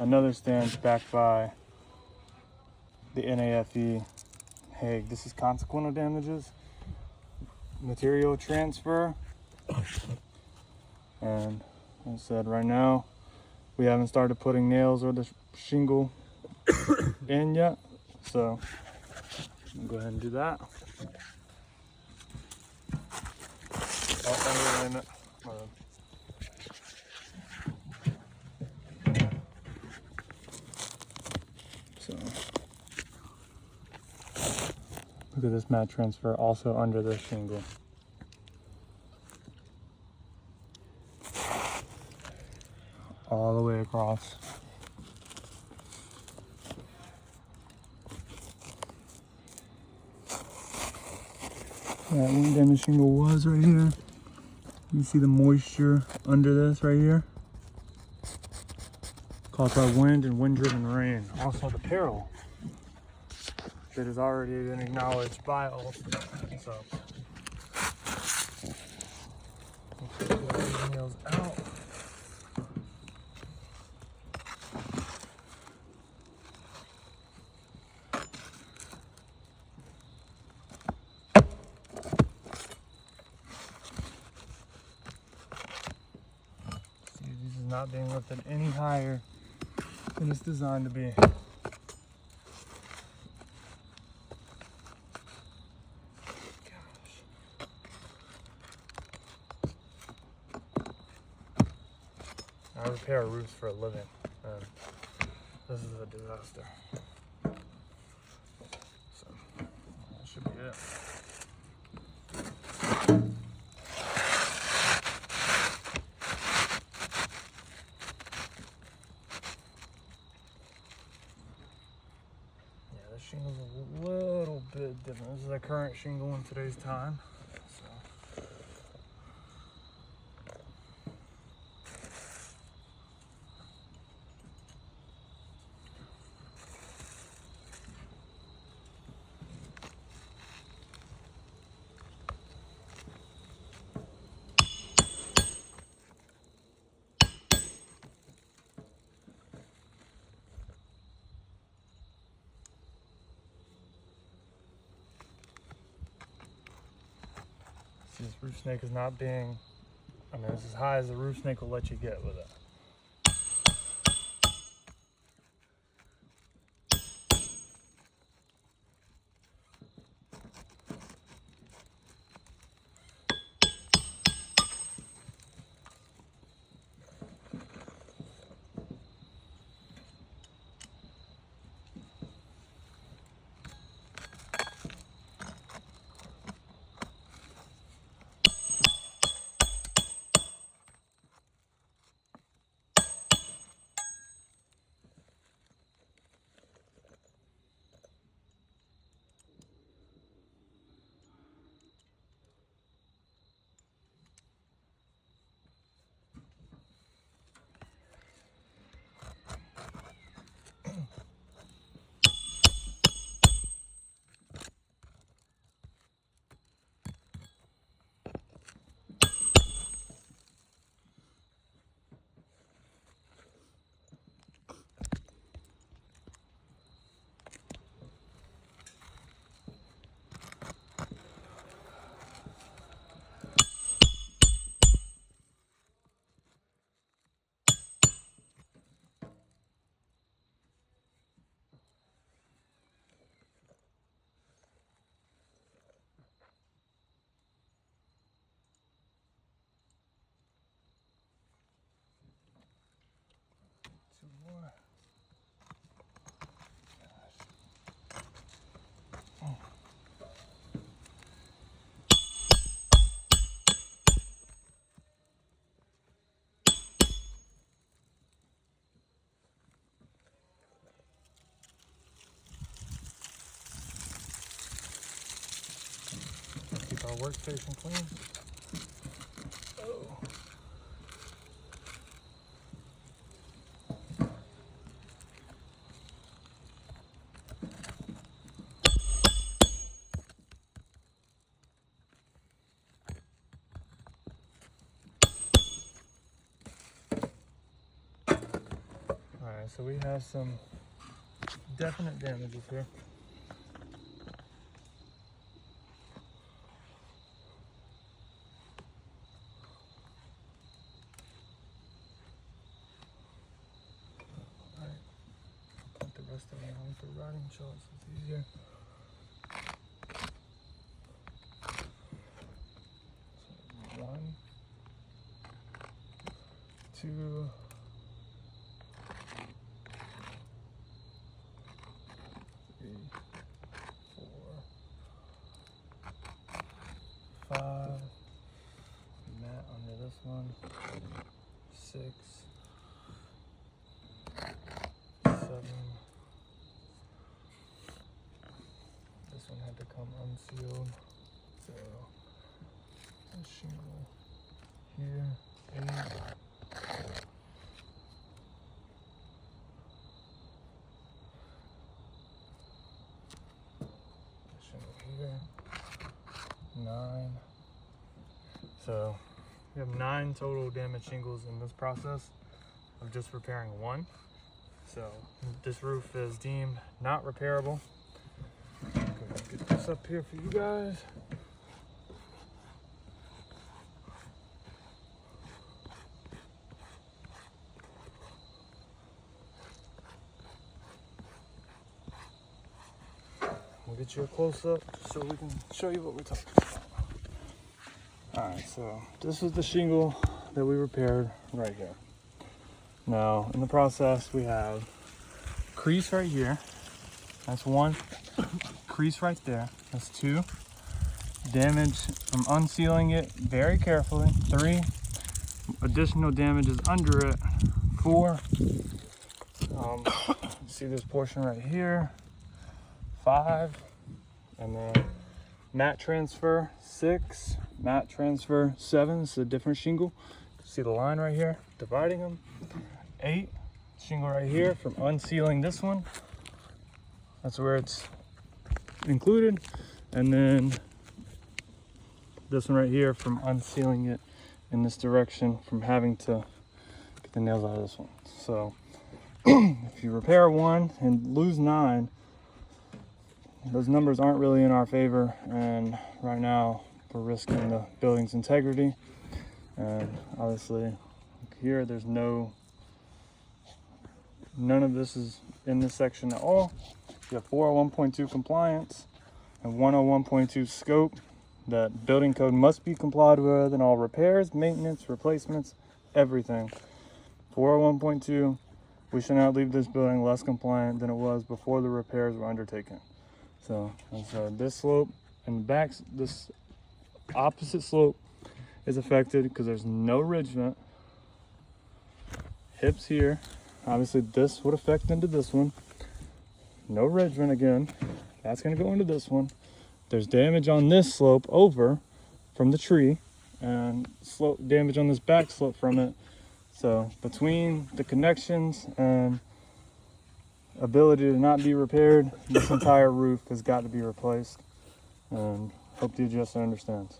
another stand backed by the NAFE Hague. This is consequential damages, material transfer, and as I said, right now we haven't started putting nails or the shingle in yet, so I'll go ahead and do that. So look at this mat transfer also under the shingle. All the way across. That wind damage shingle was right here. You see the moisture under this right here? Caused by wind and wind-driven rain. Also the peril that has already been acknowledged by all. So, get these nails out. See, this is not being lifted any higher than it's designed to be. I repair roofs for a living, and this is a disaster. So, that should be it. Yeah, this shingle's a little bit different. This is the current shingle in today's time. This roof snake is not being, it's as high as the roof snake will let you get with it. Keep our workstation clean. Oh. Alright, so we have some definite damages here. Alright, I'll put the rest of them on for riding shots, it's easier. So 1, 2, 3, 4, 5. Mat under this one. 6, 7. This one had to come unsealed. So the shingle here. 8. Here, 9. So we have 9 total damaged shingles in this process of just repairing one. So this roof is deemed not repairable. Go ahead and get this up here for you guys. We'll get you a close-up so we can show you what we're talking about. Alright, so this is the shingle that we repaired right here. Now, in the process, we have crease right here. That's 1. Crease right there. That's 2. Damage from unsealing it very carefully. 3. Additional damages under it. 4. See this portion right here. 5, and then mat transfer 6, mat transfer 7. It's a different shingle. See the line right here dividing them. 8, shingle right here from unsealing this one. That's where it's included, and then this one right here from unsealing it in this direction from having to get the nails out of this one. So if you repair 1 and lose 9, those numbers aren't really in our favor, and right now we're risking the building's integrity. And obviously here there's none of this is in this section at all. You have 401.2 compliance and 101.2 scope that building code must be complied with in all repairs, maintenance, replacements, everything. 401.2, we should not leave this building less compliant than it was before the repairs were undertaken. So this slope and the back, this opposite slope is affected because there's no ridge vent. Hips here, obviously this would affect into this one. No ridge vent again. That's gonna go into this one. There's damage on this slope over from the tree and slope damage on this back slope from it. So between the connections and ability to not be repaired, this entire roof has got to be replaced, and hope the adjuster understands.